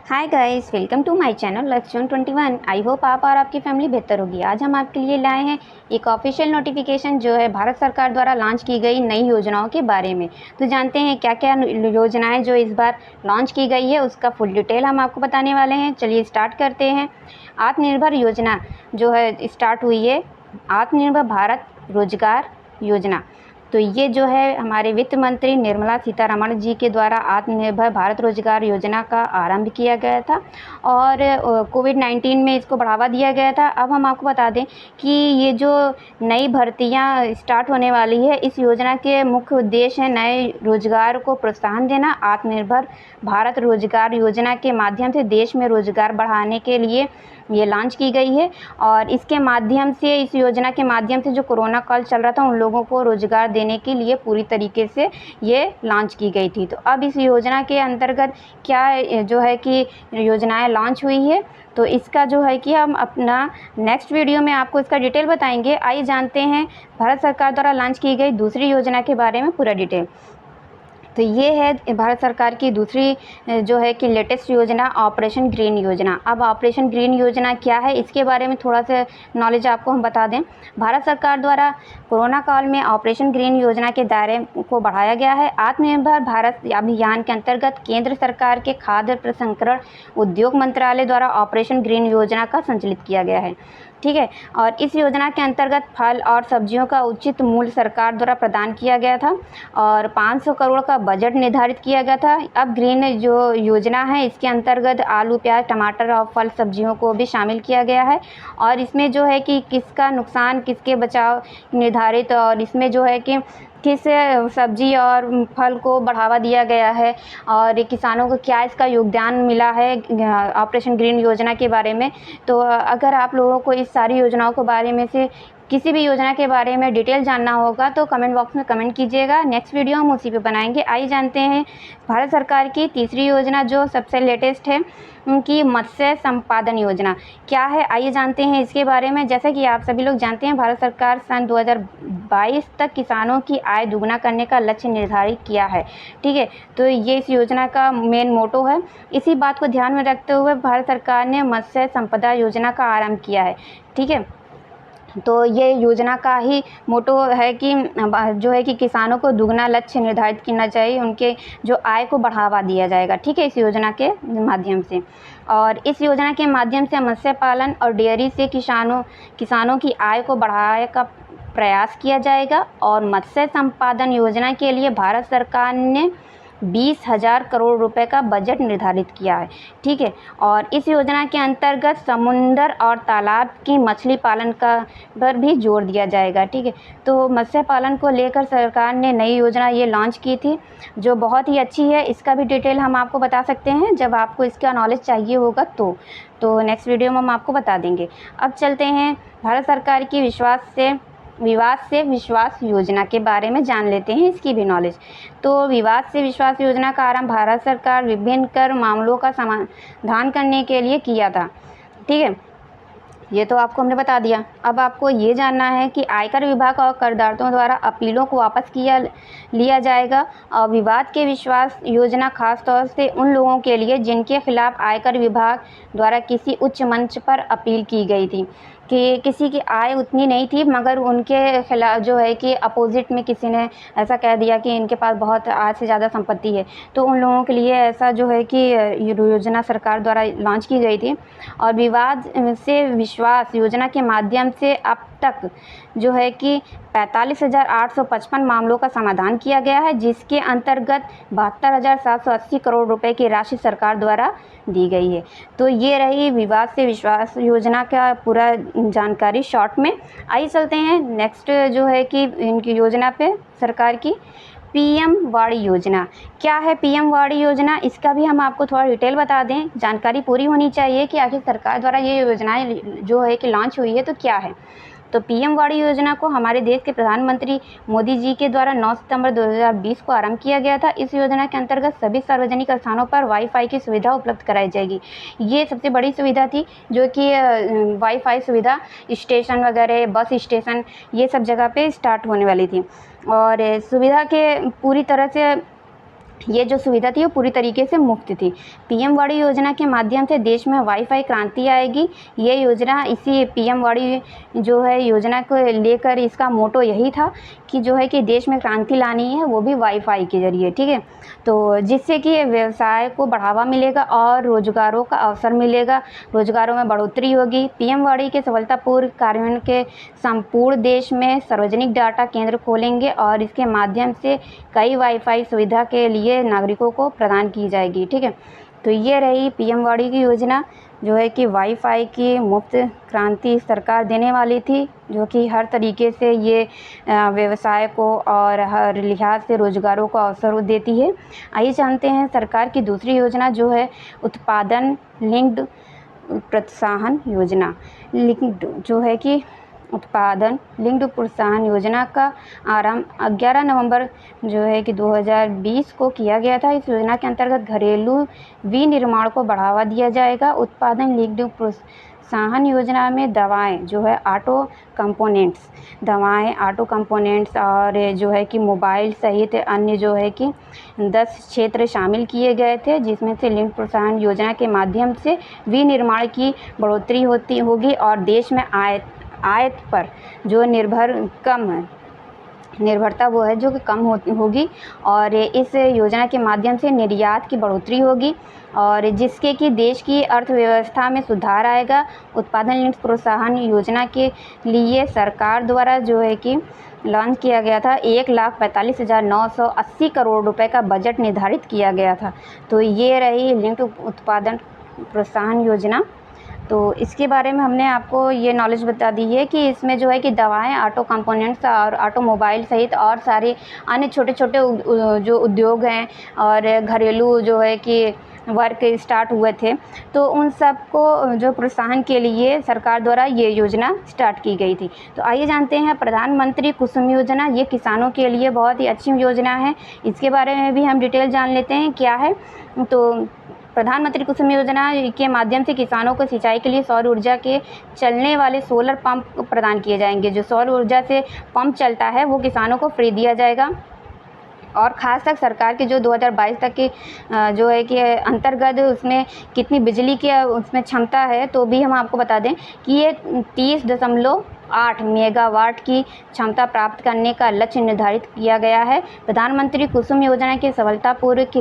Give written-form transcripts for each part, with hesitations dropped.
Hi guys, welcome to my channel Lakshman 21। I hope आप और आपकी फैमिली बेहतर होगी। आज हम आपके लिए लाए हैं एक ऑफिशियल नोटिफिकेशन जो है भारत सरकार द्वारा लॉन्च की गई नई योजनाओं के बारे में। तो जानते हैं क्या क्या योजनाएं जो इस बार लॉन्च की गई है, उसका फुल डिटेल हम आपको बताने वाले हैं। चलिए स्टार्ट करते हैं। आत्मनिर्भर योजना जो है स्टार्ट हुई है, आत्मनिर्भर भारत रोजगार योजना। तो ये जो है हमारे वित्त मंत्री निर्मला सीतारमण जी के द्वारा आत्मनिर्भर भारत रोजगार योजना का आरंभ किया गया था और कोविड-19 में इसको बढ़ावा दिया गया था। अब हम आपको बता दें कि ये जो नई भर्तियां स्टार्ट होने वाली है, इस योजना के मुख्य उद्देश्य है नए रोजगार को प्रोत्साहन देना। आत्मनिर्भर भारत रोजगार योजना के माध्यम से देश में रोजगार बढ़ाने के लिए ये लॉन्च की गई है और इसके माध्यम से, इस योजना के माध्यम से जो कोरोना काल चल रहा था उन लोगों को रोजगार देने के लिए पूरी तरीके से ये लॉन्च की गई थी। तो अब इस योजना के अंतर्गत क्या जो है कि योजनाएं लॉन्च हुई है, तो इसका जो है कि हम अपना नेक्स्ट वीडियो में आपको इसका डिटेल बताएंगे। आइए जानते हैं भारत सरकार द्वारा लॉन्च की गई दूसरी योजना के बारे में पूरा डिटेल। तो ये है भारत सरकार की दूसरी जो है कि लेटेस्ट योजना, ऑपरेशन ग्रीन योजना। अब ऑपरेशन ग्रीन योजना क्या है, इसके बारे में थोड़ा सा नॉलेज आपको हम बता दें। भारत सरकार द्वारा कोरोना काल में ऑपरेशन ग्रीन योजना के दायरे को बढ़ाया गया है। आत्मनिर्भर भारत अभियान के अंतर्गत केंद्र सरकार के खाद्य प्रसंस्करण उद्योग मंत्रालय द्वारा ऑपरेशन ग्रीन योजना का संचालित किया गया है। ठीक है, और इस योजना के अंतर्गत फल और सब्जियों का उचित मूल्य सरकार द्वारा प्रदान किया गया था और 500 करोड़ का बजट निर्धारित किया गया था। अब ग्रीन जो योजना है, इसके अंतर्गत आलू, प्याज, टमाटर और फल सब्जियों को भी शामिल किया गया है और इसमें जो है कि किसका नुकसान किसके बचाव निर्धारित, और इसमें जो है कि किस सब्जी और फल को बढ़ावा दिया गया है और किसानों को क्या इसका योगदान मिला है ऑपरेशन ग्रीन योजना के बारे में। तो अगर आप लोगों को इस सारी योजनाओं के बारे में से किसी भी योजना के बारे में डिटेल जानना होगा तो कमेंट बॉक्स में कमेंट कीजिएगा। नेक्स्ट वीडियो हम उसी पे बनाएंगे। आइए जानते हैं भारत सरकार की तीसरी योजना जो सबसे लेटेस्ट है, उनकी मत्स्य संपादन योजना क्या है। आइए जानते हैं इसके बारे में। जैसा कि आप सभी लोग जानते हैं, भारत सरकार सन 2022 तक किसानों की आय दुगना करने का लक्ष्य निर्धारित किया है। ठीक है, तो ये इस योजना का मेन मोटो है। इसी बात को ध्यान में रखते हुए भारत सरकार ने मत्स्य संपदा योजना का आरंभ किया है। ठीक है, तो ये योजना का ही मोटो है कि जो है कि किसानों को दुगना लक्ष्य निर्धारित करना चाहिए, उनके जो आय को बढ़ावा दिया जाएगा। ठीक है, इस योजना के माध्यम से। और इस योजना के माध्यम से मत्स्य पालन और डेयरी से किसानों की आय को बढ़ाने का प्रयास किया जाएगा। और मत्स्य संपादन योजना के लिए भारत सरकार ने 20,000 करोड़ रुपए का बजट निर्धारित किया है। ठीक है, और इस योजना के अंतर्गत समुद्र और तालाब की मछली पालन का पर भी जोर दिया जाएगा। ठीक है, तो मत्स्य पालन को लेकर सरकार ने नई योजना ये लॉन्च की थी जो बहुत ही अच्छी है। इसका भी डिटेल हम आपको बता सकते हैं जब आपको इसका नॉलेज चाहिए होगा तो नेक्स्ट वीडियो में हम आपको बता देंगे। अब चलते हैं भारत सरकार की विवाद से विश्वास योजना के बारे में जान लेते हैं, इसकी भी नॉलेज। तो विवाद से विश्वास योजना का आरंभ भारत सरकार विभिन्न कर मामलों का समाधान करने के लिए किया था। ठीक है, ये तो आपको हमने बता दिया। अब आपको ये जानना है कि आयकर विभाग और करदाताओं द्वारा अपीलों को वापस लिया जाएगा। और विवाद के विश्वास योजना खास तौर से उन लोगों के लिए जिनके खिलाफ आयकर विभाग द्वारा किसी उच्च मंच पर अपील की गई थी कि किसी की आय उतनी नहीं थी मगर उनके खिलाफ जो है कि अपोजिट में किसी ने ऐसा कह दिया कि इनके पास बहुत आय से ज़्यादा संपत्ति है, तो उन लोगों के लिए ऐसा जो है कि ये योजना सरकार द्वारा लॉन्च की गई थी। और विवाद से विश्वास योजना के माध्यम से अब तक जो है कि 45,855 मामलों का समाधान किया गया है, जिसके अंतर्गत 72,780 करोड़ रुपए की राशि सरकार द्वारा दी गई है। तो ये रही विवाद से विश्वास योजना का पूरा जानकारी शॉर्ट में। आइए चलते हैं नेक्स्ट जो है कि इनकी योजना पे सरकार की पीएम वाड़ी योजना। क्या है पीएम वाड़ी योजना, इसका भी हम आपको थोड़ा डिटेल बता दें। जानकारी पूरी होनी चाहिए कि आखिर सरकार द्वारा ये योजनाएं जो है कि लॉन्च हुई है तो क्या है। तो पीएम वाड़ी योजना को हमारे देश के प्रधानमंत्री मोदी जी के द्वारा 9 सितंबर 2020 को आरंभ किया गया था। इस योजना के अंतर्गत सभी सार्वजनिक स्थानों पर वाईफाई की सुविधा उपलब्ध कराई जाएगी। ये सबसे बड़ी सुविधा थी जो कि वाईफाई सुविधा स्टेशन वगैरह, बस स्टेशन, ये सब जगह पे स्टार्ट होने वाली थी। और सुविधा के पूरी तरह से ये जो सुविधा थी वो पूरी तरीके से मुफ्त थी। पीएम वाड़ी योजना के माध्यम से देश में वाईफाई क्रांति आएगी। ये योजना इसी पीएम वाड़ी जो है योजना को लेकर इसका मोटो यही था कि जो है कि देश में क्रांति लानी है, वो भी वाईफाई के ज़रिए, ठीक है। तो जिससे कि व्यवसाय को बढ़ावा मिलेगा और रोज़गारों का अवसर मिलेगा, रोज़गारों में बढ़ोतरी होगी। पीएम वाड़ी के सफलतापूर्ण कार्यान्वयन के संपूर्ण देश में सार्वजनिक डाटा केंद्र खोलेंगे और इसके माध्यम से कई वाईफाई सुविधा के लिए नागरिकों को प्रदान की जाएगी, ठीक है। तो ये रही पीएम वाड़ी की योजना, जो है कि वाईफाई की मुफ्त क्रांति सरकार देने वाली थी, जो कि हर तरीके से ये व्यवसाय को और हर लिहाज से रोज़गारों को अवसर देती है। आइए जानते हैं सरकार की दूसरी योजना जो है उत्पादन लिंक्ड प्रोत्साहन योजना। लिंक्ड जो है कि उत्पादन लिंक्ड प्रोत्साहन योजना का आरंभ 11 नवंबर जो है कि 2020 को किया गया था। इस योजना के अंतर्गत घरेलू विनिर्माण को बढ़ावा दिया जाएगा। उत्पादन लिंक्ड प्रोत्साहन योजना में दवाएं जो है ऑटो कंपोनेंट्स और जो है कि मोबाइल सहित अन्य जो है कि 10 क्षेत्र शामिल किए गए थे, जिसमें से लिंक्ड प्रोत्साहन योजना के माध्यम से विनिर्माण की बढ़ोतरी होगी और देश में आयात पर जो निर्भरता वो है जो कि कम होगी और इस योजना के माध्यम से निर्यात की बढ़ोतरी होगी और जिसके कि देश की अर्थव्यवस्था में सुधार आएगा। उत्पादन लिंक्ड प्रोत्साहन योजना के लिए सरकार द्वारा जो है कि लॉन्च किया गया था 1,45,980 करोड़ रुपए का बजट निर्धारित किया गया था। तो ये रही लिंक्ड उत्पादन प्रोत्साहन योजना। तो इसके बारे में हमने आपको ये नॉलेज बता दी है कि इसमें जो है कि दवाएं, ऑटो कंपोनेंट्स और ऑटोमोबाइल सहित और सारे अन्य छोटे छोटे जो उद्योग हैं और घरेलू जो है कि वर्क स्टार्ट हुए थे, तो उन सब को जो प्रोत्साहन के लिए सरकार द्वारा ये योजना स्टार्ट की गई थी। तो आइए जानते हैं प्रधानमंत्री कुसुम योजना। ये किसानों के लिए बहुत ही अच्छी योजना है, इसके बारे में भी हम डिटेल जान लेते हैं क्या है। तो प्रधानमंत्री कुसुम योजना के माध्यम से किसानों को सिंचाई के लिए सौर ऊर्जा के चलने वाले सोलर पंप प्रदान किए जाएंगे। जो सौर ऊर्जा से पंप चलता है वो किसानों को फ्री दिया जाएगा और ख़ास तक सरकार के जो 2022 तक की जो है कि अंतर्गत उसमें कितनी बिजली की उसमें क्षमता है, तो भी हम आपको बता दें कि ये 30.8 मेगावाट की क्षमता प्राप्त करने का लक्ष्य निर्धारित किया गया है। प्रधानमंत्री कुसुम योजना के सफलतापूर्वक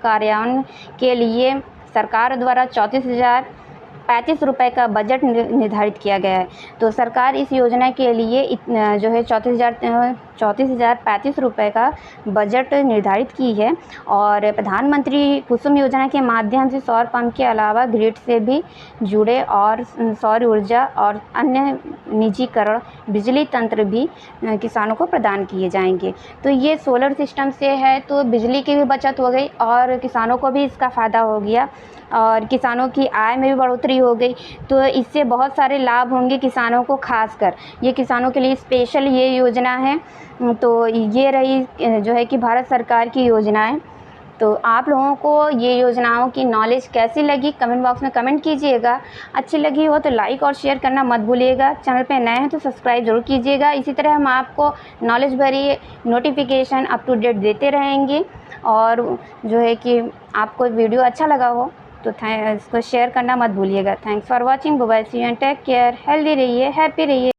कार्यान्वयन के लिए सरकार द्वारा 34,035 रुपये का बजट निर्धारित किया गया है। तो सरकार इस योजना के लिए जो है 34,035 रुपये का बजट निर्धारित की है और प्रधानमंत्री कुसुम योजना के माध्यम से सौर पंप के अलावा ग्रिड से भी जुड़े और सौर ऊर्जा और अन्य निजीकरण बिजली तंत्र भी किसानों को प्रदान किए जाएंगे। तो ये सोलर सिस्टम से है तो बिजली की भी बचत हो गई और किसानों को भी इसका फ़ायदा हो गया और किसानों की आय में भी बढ़ोतरी हो गई। तो इससे बहुत सारे लाभ होंगे किसानों को, खासकर ये किसानों के लिए स्पेशल ये योजना है। तो ये रही जो है कि भारत सरकार की योजनाएं। तो आप लोगों को ये योजनाओं की नॉलेज कैसी लगी कमेंट बॉक्स में कमेंट कीजिएगा। अच्छी लगी हो तो लाइक और शेयर करना मत भूलिएगा। चैनल पे नए हैं तो सब्सक्राइब जरूर कीजिएगा। इसी तरह हम आपको नॉलेज भरी नोटिफिकेशन अप टू डेट देते रहेंगे और जो है कि आपको वीडियो अच्छा लगा हो तो इसको शेयर करना मत भूलिएगा। Thanks for watching. Bye bye, see you and take care. Healthy रहिए, हैप्पी रहिए।